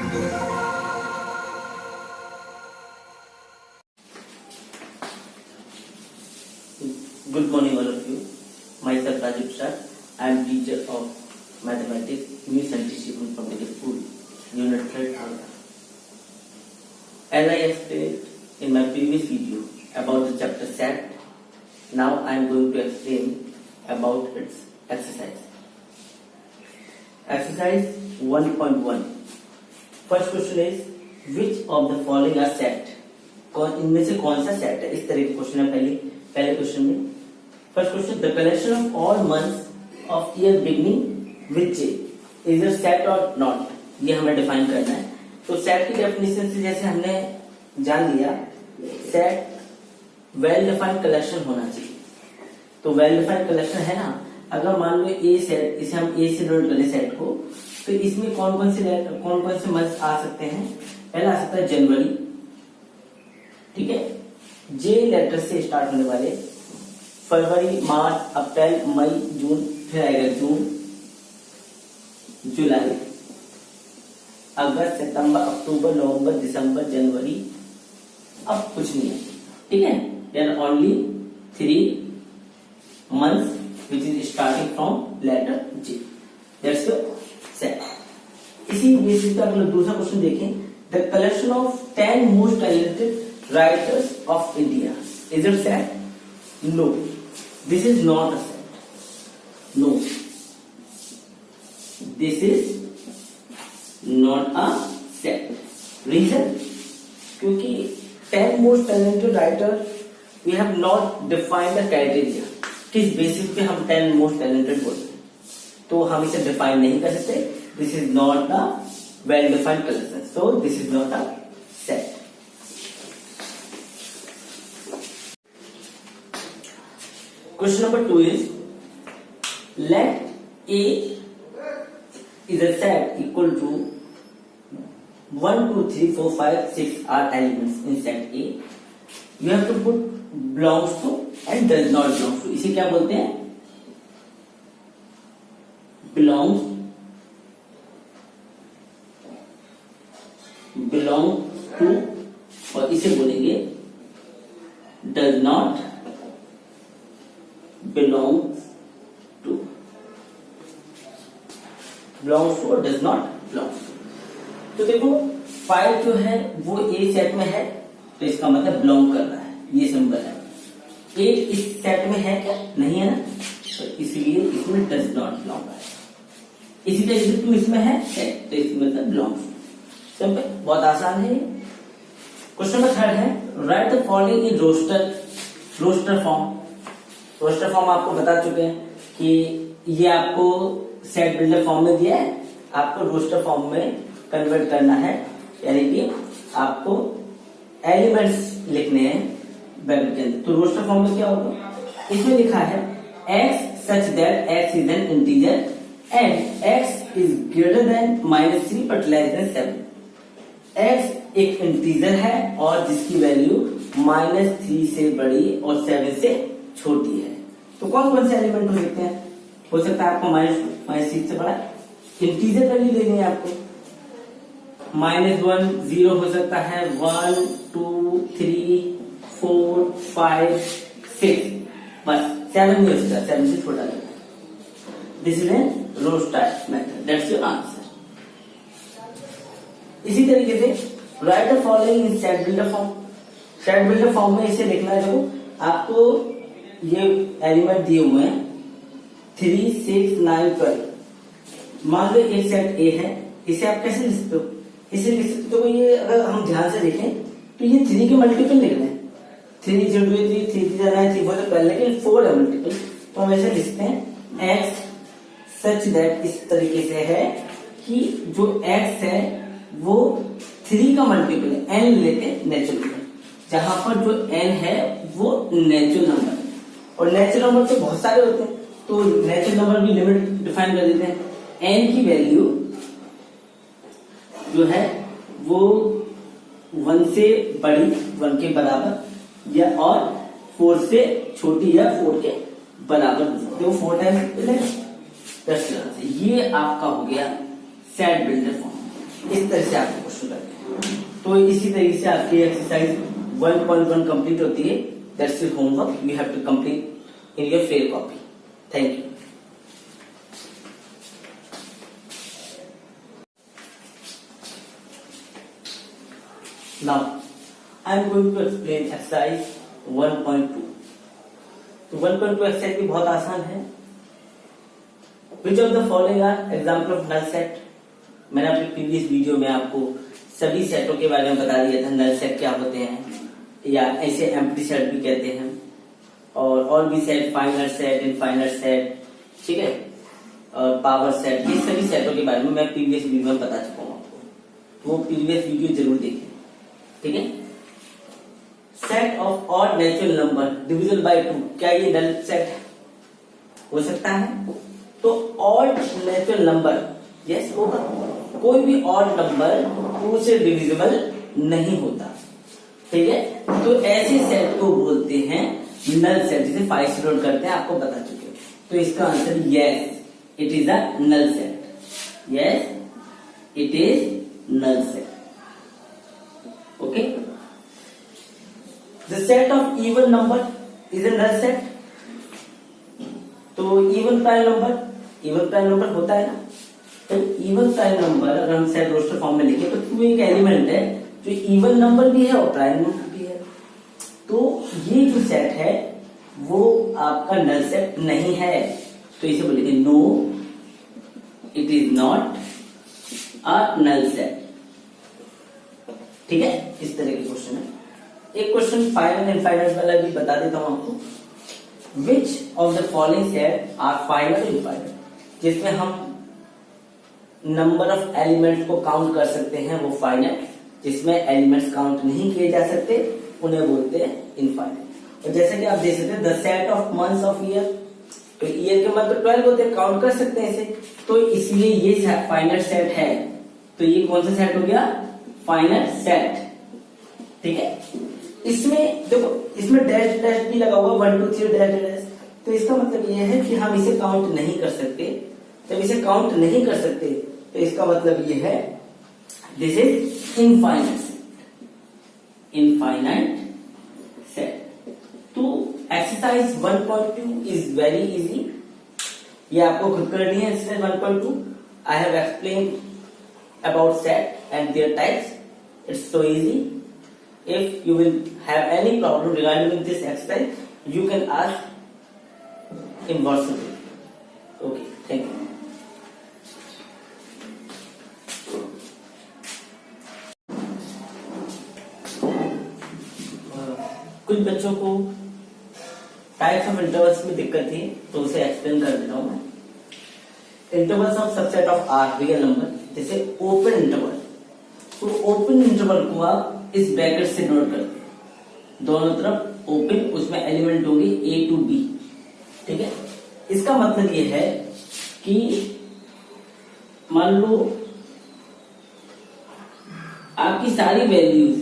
Good morning, all of you. Myself Rajiv Shah. I am teacher of mathematics, New Scientific Public School, Unit 3rd. As I explained in my previous video about the chapter set, now I am going to explain about its exercise. Exercise 1.1. First question is, which of the following are set? इनमें से कौन सा set है? इस तरह के question है पहले क्वेश्चन में. First question, the collection of all months of year beginning with J is a set और नॉट. ये हमें डिफाइन करना है. तो सेट की डेफिनेशन से जैसे हमने जान लिया, सेट वेल डिफाइंड कलेक्शन होना चाहिए. तो वेल डिफाइंड कलेक्शन है ना. अगर मान लो ए सेट, इसे हम ए से नोट करें सेट को, तो इसमें कौन कौन से मंथ आ सकते हैं? पहला आ सकता है जनवरी, ठीक है, जे लेटर से स्टार्ट होने वाले, फरवरी, मार्च, अप्रैल, मई, जून, फिर आएगा जून, जुलाई, अगस्त, सितंबर, अक्टूबर, नवंबर, दिसंबर, जनवरी. अब कुछ नहीं है, ठीक है. Then only 3 months which is starting from letter J. That's your set. इसी बेसिस पे अगर दूसरा क्वेश्चन देखें, the collection of 10 most talented writers of India is it set? No, this is not a set. No, this is not a set. Reason, क्योंकि 10 most talented writer we have not defined the criteria. किस basis पे हम 10 most talented बोलते हैं, तो हम इसे define नहीं कर सकते. This is not a well defined collection, so this is not a set. Question number 2 is, let A is a set equal to 1, 2, 3, 4, 5, 6 are elements in set A. You have to put belongs to and does not belong to. इसे क्या बोलते हैं? belong to, और इसे बोलेंगे does not belongs to. belongs to और does not belongs to. तो देखो 5 जो है वो ए सेट में है, तो इसका मतलब बिलोंग कर रहा है, ये सिंबल है. 8 इस सेट में है क्या? नहीं है ना, तो इसलिए इसमें डज नॉट बिलोंग है. इसी तरह से 2 इसमें है, तो इसमें मतलब बिलोंग्स. सिंपल, बहुत आसान है. क्वेश्चन नंबर 3 है, write the following in roster form. Roster form आपको बता चुके हैं कि ये आपको सेट बिल्डर फॉर्म में दिया है, आपको रोस्टर फॉर्म में कन्वर्ट करना है. यानी कि आपको एलिमेंट्स लिखने हैं ब्रैकेट के अंदर. तो रोस्टर फॉर्म में क्या होगा? इसमें लिखा है x such that x is an integer and x is greater then -3 but less then 7. x एक इंटीजर है और जिसकी वैल्यू -3 से बड़ी और 7 से छोटी है. तो कौन कौन से एलिमेंट हो सकते हैं? हो सकता है आपको -6 से बड़ा इंटीजर वैल्यू लेनी है आपको. -1 0 हो सकता है, 1 2 3 4 5 6, बस 7 नहीं हो सकता, 7 से छोटा लेना. This is an roster method. That's your answer. इसी तरीके से write the following in set builder form. Set builder form में इसे लिखना है. देखो आपको ये एलिमेंट दिए हुए हैं 3 6 9 12. मान लो एक सेट ए है, इसे आप कैसे लिख सकते हो? इसे लिख सकते हो, ये अगर हम ध्यान से देखें तो ये 3 के मल्टीपल लिख रहे हैं. 3 0 3 3 3 9 3 4 12, लेकिन 4 है मल्टीपल. तो हम ऐसे लिखते हैं x सच दैट, इस तरीके से है कि जो x है वो 3 का मल्टीपल है. n लेते नेचुरल नंबर, जहां पर जो n है वो नेचुरल नंबर है. और नेचुरल नंबर तो बहुत सारे होते हैं, तो नेचुरल नंबर भी लिमिट डिफाइन कर देते हैं. n की वैल्यू जो है वो 1 से बड़ी, 1 के बराबर, या और 4 से छोटी या 4 के बराबर. तो 4 टाइम्स. ये आपका हो गया सेट बिल्डर फॉर्म. इस तरह से आपको क्वेश्चन करते हैं। तो इसी तरीके से आपकी एक्सरसाइज 1.1 कंप्लीट होती है। That's your homework, you have to complete in your fair copy. Thank you. Now I am going to explain exercise 1.2। तो 1.2 एक्सरसाइज भी बहुत आसान है। Which of the following are example of null set? मैंने अपने previous video में आपको सभी सेटों के बारे में बता दिया था, नल सेट क्या होते हैं या ऐसे एम्प्टी सेट भी कहते हैं, और भी सेट, फाइनल सेट, इनफाइनल सेट, ठीक है, और पावर सेट, ये सभी सेटों के बारे में मैं प्रीवियस वीडियो में बता चुका हूँ आपको। वो प्रीवियस वीडियो जरूर देखें, ठीक है। Set of odd natural number divisible by 2, क्या ये नल सेट हो सकता है? तो ऑड नेचुरल नंबर यस होगा, कोई भी ऑड नंबर 2 से डिविजिबल नहीं होता, ठीक है। तो ऐसे सेट को बोलते हैं नल सेट, जिसे 5 से नोट करते हैं, आपको बता चुके हैं। तो इसका answer yes, it is a null set. Yes, it is null set. Okay, the set of even number is a null set. तो इवन प्राइम नंबर होता है ना, तो इवन प्राइम नंबर अगर हम सेट रोस्टर फॉर्म में लिखे तो 2 एक एलिमेंट है जो इवन नंबर भी है और प्राइम नंबर भी है। तो ये जो सेट है वो आपका नल सेट नहीं है, तो इसे बोलेंगे no, it is not a null set, ठीक है। इस तरह के क्वेश्चन है। एक क्वेश्चन फाइनल एंड फाइनल वाला भी बता देता हूं आपको। Which of the following set are final and final, जिसमें हम नंबर ऑफ एलिमेंट्स को काउंट कर सकते हैं वो फाइनल, जिसमें एलिमेंट्स काउंट नहीं किए जा सकते उन्हें बोलते हैं इनफाइनल। और जैसे कि आप देख सकते हैं the set of months of year, तो ईयर के मंथ तो 12 होते हैं, काउंट कर सकते हैं इसे, तो इसलिए ये फाइनल सेट है। तो ये कौन सा सेट हो गया? फाइनल सेट, ठीक है। इसमें देखो, इसमें डैश डैश भी लगा हुआ, 1 2 3 डैश डैश, तो इसका मतलब ये है कि हम इसे काउंट नहीं कर सकते। जब इसे काउंट नहीं कर सकते तो इसका मतलब ये है this is infinite set, infinite set. तो एक्सरसाइज 1.2 इज वेरी इजी, ये आपको खुद करनी है। Exercise 1.2 I have explain about set and there types, it's so easy. If you will have any problem regarding this exercise, you can ask in WhatsApp. Okay, thank you. कुछ बच्चों को types of intervals में दिक्कत थी, तो उसे explain कर देता हूं मैं। Intervals of subset of R real number, जैसे ओपन इंटरवल। तो ओपन इंटरवल को आप इस ब्रैकेट से नोट करते हैं, दोनों तरफ ओपन, उसमें एलिमेंट होंगे ए टू बी, ठीक है। इसका मतलब ये है कि मान लो आपकी सारी वैल्यूज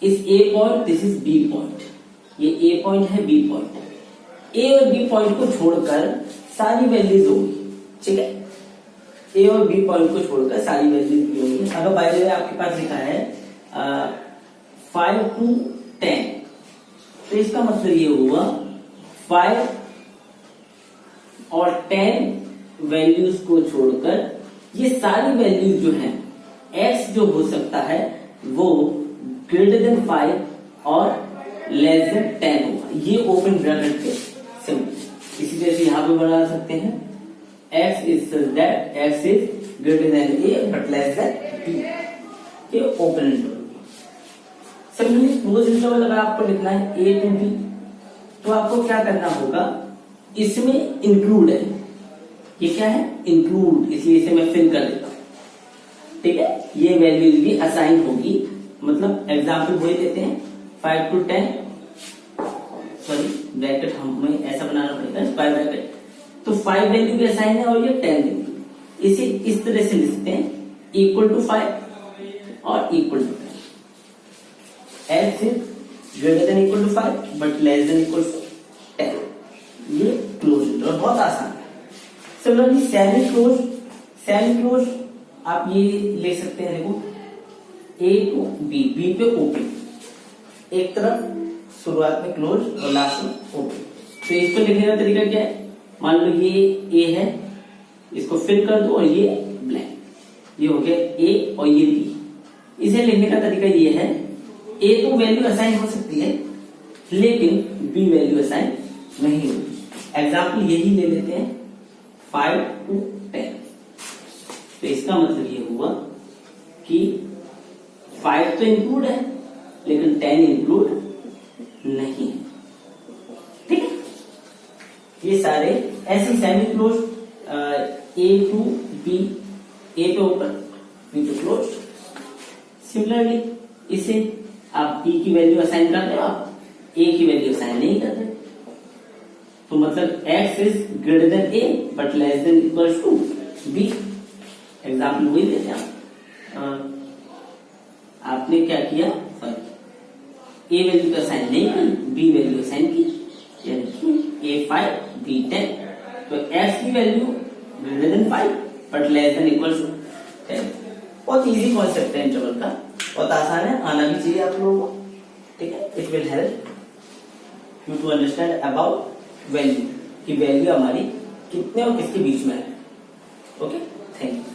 इस A point, this is B point, ये ए पॉइंट है, बी पॉइंट है, ए और बी पॉइंट को छोड़कर सारी वैल्यूज होगी, ठीक है। ए और बी पॉइंट को छोड़कर सारी वैल्यूज भी होंगी। अगर बाय द वे आपके पास लिखा है 5 to 10, तो इसका मतलब ये हुआ 5 और 10 वैल्यूज को छोड़कर ये सारी वैल्यूज जो हैं, x जो हो सकता है वो ग्रेटर देन 5 और लेस देन 10 होगा। ये ओपन ब्रैकेट के सिंबल। इसी तरह से यहां पे बना सकते हैं x is such that x is greater than a but less than b, ये open interval. Similarly close interval अगर आपको लिखना है a to b, तो आपको क्या करना होगा, इसमें इंक्लूड है, ये क्या है इंक्लूड, इसलिए इसे मैं फिल कर देता हूं, ठीक है। ये वैल्यूज भी असाइन होगी, मतलब एग्जाम्पल वही देते हैं 5 to 10, सॉरी ब्रैकेट हमें ऐसा बनाना पड़ेगा, स्क्वायर ब्रैकेट, तो 5 वैल्यू भी असाइन है और ये 10 वैल्यू, इसे इस तरह से लिखते हैं इक्वल टू 5 और equal to 10। x is greater than equal to 5 but less than equal to 10, ये क्लोज इंटरवल, बहुत आसान है। सिमिलरली सेमी क्लोज आप ये ले सकते हैं, देखो A टू B, B पे ओपन, एक तरफ शुरुआत में क्लोज और लास्ट में ओपन। तो इसको लिखने का तरीका क्या है, मान लो ये A है, इसको फिल कर दो और ये ब्लैंक, ये हो गया A और ये B। इसे लिखने का तरीका ये है, A को वैल्यू असाइन हो सकती है लेकिन B वैल्यू असाइन नहीं होगी। एग्जाम्पल यही ले लेते हैं 5 to 10। तो इसका मतलब ये हुआ कि 5 तो इंक्लूड है लेकिन 10 इंक्लूड नहीं है। ठीक है, ये सारे ऐसे semi close, A to B, A पे ओपन B पे क्लोज। सिमिलरली इसे आप B की वैल्यू असाइन कर रहे हो, आप A की वैल्यू असाइन नहीं कर रहे, तो मतलब X is greater than A but less than equals to B। Example वही देते हैं आप। आपने क्या किया, A वैल्यू का असाइन नहीं की, B वैल्यू असाइन की, यानी कि A5 B10। तो X की value greater than 5 but less than equals to 10। बहुत इजी कॉन्सेप्ट है इंटरवल का, बहुत आसान है, आना भी चाहिए आप लोगों को। ठीक है, it will help you to understand about value, कि वैल्यू हमारी कितने और किसके बीच में है। Okay, thank you.